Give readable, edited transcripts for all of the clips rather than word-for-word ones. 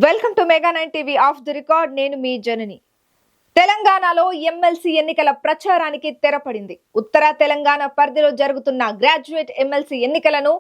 Welcome to mega 9 TV off the record. నేను మీ జనని. తెలంగాణలో MLC ఎన్నికల ప్రచారానికి తెరపడింది. ఉత్తర తెలంగాణ పరిధిలో జరుగుతున్న గ్రాడ్యుయేట్ ఎమ్మెల్సీ ఎన్నికలను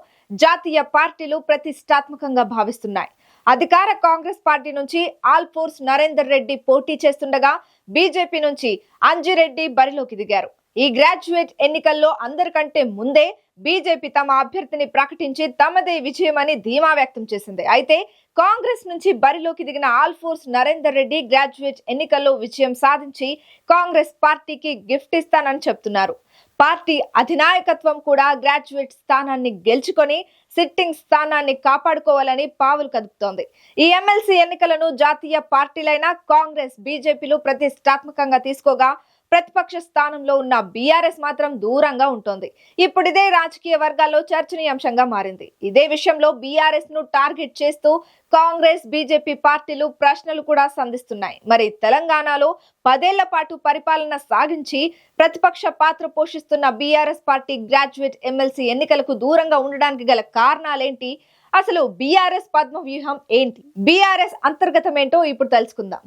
జాతీయ పార్టీలు ప్రతిష్టాత్మకంగా భావిస్తున్నాయి. అధికార కాంగ్రెస్ పార్టీ నుంచి ఆల్ఫోర్స్ నరేందర్ రెడ్డి పోటీ చేస్తుండగా బీజేపీ నుంచి అంజిరెడ్డి బరిలోకి దిగారు. ఈ గ్రాడ్యుయేట్ ఎన్నికల్లో అందరికంటే ముందే బీజేపీ తమ అభ్యర్థిని ప్రకటించి తమదే విజయమని ధీమా వ్యక్తం చేసింది. అయితే కాంగ్రెస్ నుంచి బరిలోకి దిగిన ఆల్ఫోర్స్ నరేందర్ రెడ్డి గ్రాడ్యుయేట్ ఎన్నికల్లో విజయం సాధించి కాంగ్రెస్ పార్టీకి గిఫ్ట్ ఇస్తానని చెప్తున్నారు. పార్టీ అధినాయకత్వం కూడా గ్రాడ్యుయేట్ స్థానాన్ని గెలుచుకొని సిట్టింగ్ స్థానాన్ని కాపాడుకోవాలని పావులు కదుపుతోంది. ఈ ఎమ్మెల్సీ ఎన్నికలను జాతీయ పార్టీలైన కాంగ్రెస్, బీజేపీలు ప్రతిష్టాత్మకంగా తీసుకోగా ప్రతిపక్ష స్థానంలో ఉన్న బీఆర్ఎస్ మాత్రం దూరంగా ఉంటోంది. ఇప్పుడు ఇదే రాజకీయ వర్గాల్లో చర్చనీయాంశంగా మారింది. ఇదే విషయంలో బీఆర్ఎస్ ను టార్గెట్ చేస్తూ కాంగ్రెస్, బీజేపీ పార్టీలు ప్రశ్నలు కూడా సంధిస్తున్నాయి. మరి తెలంగాణలో 10 ఏళ్ల పాటు పరిపాలన సాగించి ప్రతిపక్ష పాత్ర పోషిస్తున్న బీఆర్ఎస్ పార్టీ గ్రాడ్యుయేట్ ఎమ్మెల్సీ ఎన్నికలకు దూరంగా ఉండడానికి గల కారణాలేంటి? అసలు బీఆర్ఎస్ పద్మ వ్యూహం ఏంటి? బీఆర్ఎస్ అంతర్గతం ఏంటో ఇప్పుడు తెలుసుకుందాం.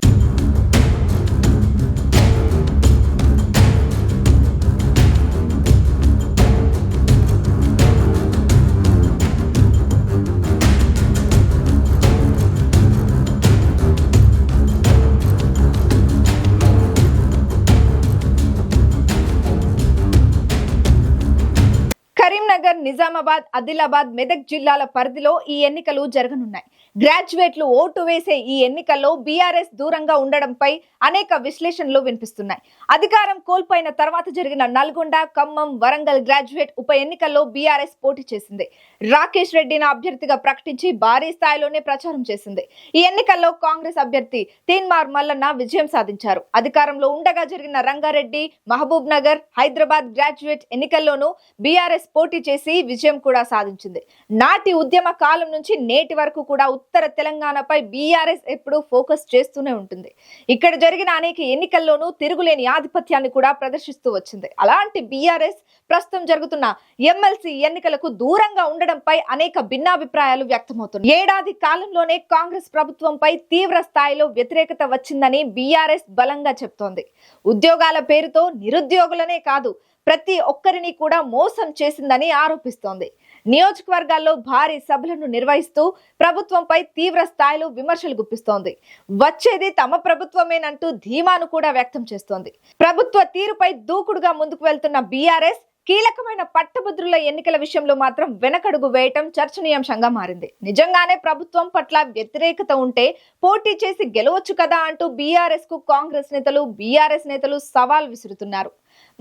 కరీంనగర్, నిజామాబాద్, ఆదిలాబాద్, మెదక్ జిల్లాల పరిధిలో ఈ ఎన్నికలు జరగనున్నాయి. గ్రాడ్యుయేట్లు ఓటు వేసే ఈ ఎన్నికల్లో బీఆర్ఎస్ దూరంగా ఉండడంపై అనేక విశ్లేషణలు వినిపిస్తున్నాయి. అధికారం కోల్పోయిన తర్వాత జరిగిన నల్గొండ, ఖమ్మం, వరంగల్ గ్రాడ్యుయేట్ ఉప ఎన్నికల్లో బీఆర్ఎస్ పోటీ చేసింది. రాకేష్ రెడ్డిని అభ్యర్థిగా ప్రకటించి భారీ స్థాయిలోనే ప్రచారం చేసింది. ఈ ఎన్నికల్లో కాంగ్రెస్ అభ్యర్థి తీన్మార్ మల్లన్న విజయం సాధించారు. అధికారంలో ఉండగా జరిగిన రంగారెడ్డి, మహబూబ్ నగర్, హైదరాబాద్ గ్రాడ్యుయేట్ ఎన్నికల్లోనూ బీఆర్ఎస్ పోటీ చేసి విజయం కూడా సాధించింది. నాటి ఉద్యమ కాలం నుంచి నేటి వరకు కూడా ఉత్తర తెలంగాణపై బీఆర్ఎస్ ఎప్పుడూ ఫోకస్ చేస్తూనే ఉంటుంది. ఇక్కడ జరిగిన అనేక ఎన్నికల్లోనూ తిరుగులేని ఆధిపత్యాన్ని కూడా ప్రదర్శిస్తూ వచ్చింది. అలాంటి బీఆర్ఎస్ ప్రస్తుతం జరుగుతున్న ఎమ్మెల్సీ ఎన్నికలకు దూరంగా ఉండడంపై అనేక భిన్నాభిప్రాయాలు వ్యక్తమవుతున్నాయి. ఏడాది కాలంలోనే కాంగ్రెస్ ప్రభుత్వంపై తీవ్ర స్థాయిలో వ్యతిరేకత వచ్చిందని బీఆర్ఎస్ బలంగా చెప్తోంది. ఉద్యోగాల పేరుతో నిరుద్యోగులనే కాదు, ప్రతి ఒక్కరిని కూడా మోసం చేసిందని ఆరోపిస్తోంది. నియోజకవర్గాల్లో భారీ సభలను నిర్వహిస్తూ ప్రభుత్వంపై తీవ్ర స్థాయిలో విమర్శలు గుప్పిస్తోంది. వచ్చేది తమ ప్రభుత్వమేనంటూ ధీమాను కూడా వ్యక్తం చేస్తోంది. ప్రభుత్వ తీరుపై దూకుడుగా ముందుకు వెళ్తున్న బీఆర్ఎస్ కీలకమైన పట్టభద్రుల ఎన్నికల విషయంలో మాత్రం వెనకడుగు వేయటం చర్చనీయాంశంగా మారింది. నిజంగానే ప్రభుత్వం పట్ల వ్యతిరేకత ఉంటే పోటీ చేసి గెలవచ్చు కదా అంటూ బీఆర్ఎస్ కు కాంగ్రెస్ నేతలు, బీఆర్ఎస్ నేతలు సవాల్ విసురుతున్నారు.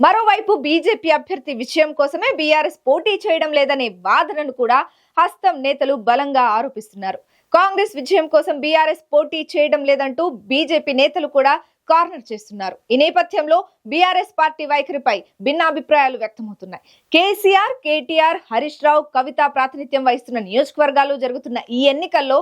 మరోవైపు బీజేపీ అభ్యర్థి విజయం కోసమే బీఆర్ఎస్ పోటీ చేయడం లేదనే వాదనను కూడా హస్తం నేతలు బలంగా ఆరోపిస్తున్నారు. కాంగ్రెస్ విజయం కోసం బీఆర్ఎస్ పోటీ చేయడం లేదంటూ బీజేపీ నేతలు కూడా కార్నర్ చేస్తున్నారు. ఈ నేపథ్యంలో బీఆర్ఎస్ పార్టీ వైఖరిపై భిన్నాభిప్రాయాలు వ్యక్తమవుతున్నాయి. కేసీఆర్, కేటీఆర్, హరీష్ రావు, కవిత ప్రాతినిధ్యం వహిస్తున్న నియోజకవర్గాల్లో జరుగుతున్న ఈ ఎన్నికల్లో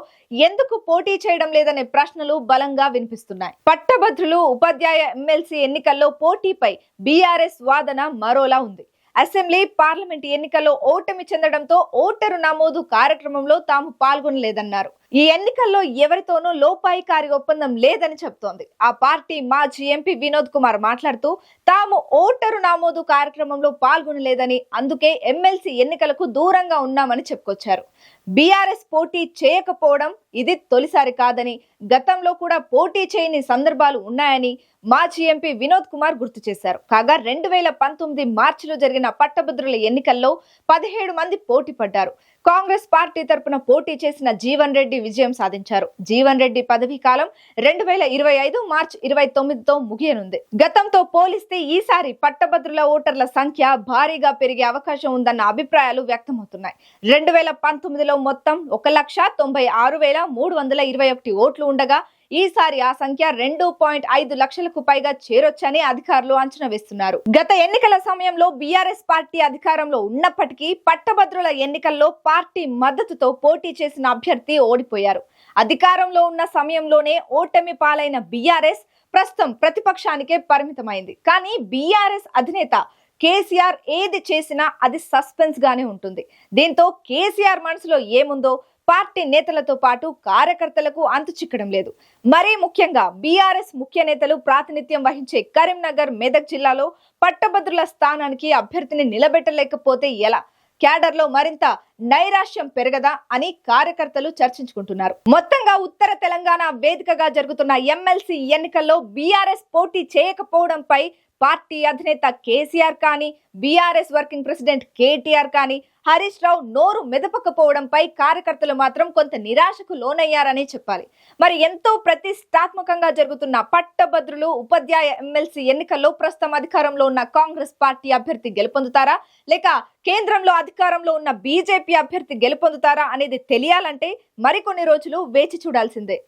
ఎందుకు పోటీ చేయడం లేదనే ప్రశ్నలు బలంగా వినిపిస్తున్నాయి. పట్టభద్రులు, ఉపాధ్యాయ ఎమ్మెల్సీ ఎన్నికల్లో పోటీపై బీఆర్ఎస్ వాదన మరోలా ఉంది. అసెంబ్లీ, పార్లమెంట్ ఎన్నికల్లో ఓటమి చెందడంతో ఓటరు నమోదు కార్యక్రమంలో తాము పాల్గొనలేదన్నారు. ఈ ఎన్నికల్లో ఎవరితోనూ లోపాయికారి ఒప్పందం లేదని చెప్తోంది. ఆ పార్టీ మాజీ ఎంపీ వినోద్ కుమార్ మాట్లాడుతూ తాము ఓటరు నమోదు కార్యక్రమంలో పాల్గొనలేదని, అందుకే ఎమ్మెల్సీ ఎన్నికలకు దూరంగా ఉన్నామని చెప్పుకొచ్చారు. బీఆర్ఎస్ పోటీ చేయకపోవడం ఇది తొలిసారి కాదని, గతంలో కూడా పోటీ చేయని సందర్భాలు ఉన్నాయని మాజీ ఎంపీ వినోద్ కుమార్ గుర్తు చేశారు. కాగా 2019 మార్చిలో జరిగిన పట్టభద్రుల ఎన్నికల్లో 17 మంది పోటీ పడ్డారు. కాంగ్రెస్ పార్టీ తరపున పోటీ చేసిన జీవన్ రెడ్డి విజయం సాధించారు. జీవన్ రెడ్డి పదవీ కాలం 2025 మార్చి 29తో ముగియనుంది. గతంతో పోలిస్తే ఈసారి పట్టభద్రుల ఓటర్ల సంఖ్య భారీగా పెరిగే అవకాశం ఉందన్న అభిప్రాయాలు వ్యక్తమవుతున్నాయి. 2019లో మొత్తం 1,96,321 ఓట్లు ఉండగా ఈసారి ఆ సంఖ్య 2.5 లక్షలకు పైగా చేరొచ్చని అధికారులు అంచనా వేస్తున్నారు. గత ఎన్నికల సమయంలో బీఆర్ఎస్ పార్టీ అధికారంలో ఉన్నప్పటికీ పట్టభద్రుల ఎన్నికల్లో పార్టీ మద్దతుతో పోటీ చేసిన అభ్యర్థి ఓడిపోయారు. అధికారంలో ఉన్న సమయంలోనే ఓటమి పాలైన బీఆర్ఎస్ ప్రస్తుతం ప్రతిపక్షానికే పరిమితమైంది. కానీ బీఆర్ఎస్ అధినేత కేసీఆర్ ఏది చేసినా అది సస్పెన్స్ గానే ఉంటుంది. దీంతో కేసీఆర్ మనసులో ఏముందో పార్టీ నేతలతో పాటు కార్యకర్తలకు అంతు చిక్కడం లేదు. మరీ ముఖ్యంగా బీఆర్ఎస్ ముఖ్య నేతలు ప్రాతినిధ్యం వహించే కరీంనగర్, మెదక్ జిల్లాలో పట్టభద్రుల స్థానానికి అభ్యర్థిని నిలబెట్టలేకపోతే ఎలా? క్యాడర్ లో మరింత నైరాశ్యం పెరగదా అని కార్యకర్తలు చర్చించుకుంటున్నారు. మొత్తంగా ఉత్తర తెలంగాణ వేదికగా జరుగుతున్న ఎమ్మెల్సీ ఎన్నికల్లో బీఆర్ఎస్ పోటీ చేయకపోవడంపై పార్టీ అధినేత కేసీఆర్ కానీ, బీఆర్ఎస్ వర్కింగ్ ప్రెసిడెంట్ కేటీఆర్ కానీ, హరీష్ రావు నోరు మెదపకపోవడంపై కార్యకర్తలు మాత్రం కొంత నిరాశకు లోనయ్యారని చెప్పాలి. మరి ఎంతో ప్రతిష్టాత్మకంగా జరుగుతున్న పట్టభద్రులు ఉపాధ్యాయ ఎమ్మెల్సీ ఎన్నికల్లో ప్రస్తుతం అధికారంలో ఉన్న కాంగ్రెస్ పార్టీ అభ్యర్థి గెలుపొందుతారా, లేక కేంద్రంలో అధికారంలో ఉన్న బీజేపీ అభ్యర్థి గెలుపొందుతారా అనేది తెలియాలంటే మరికొన్ని రోజులు వేచి చూడాల్సిందే.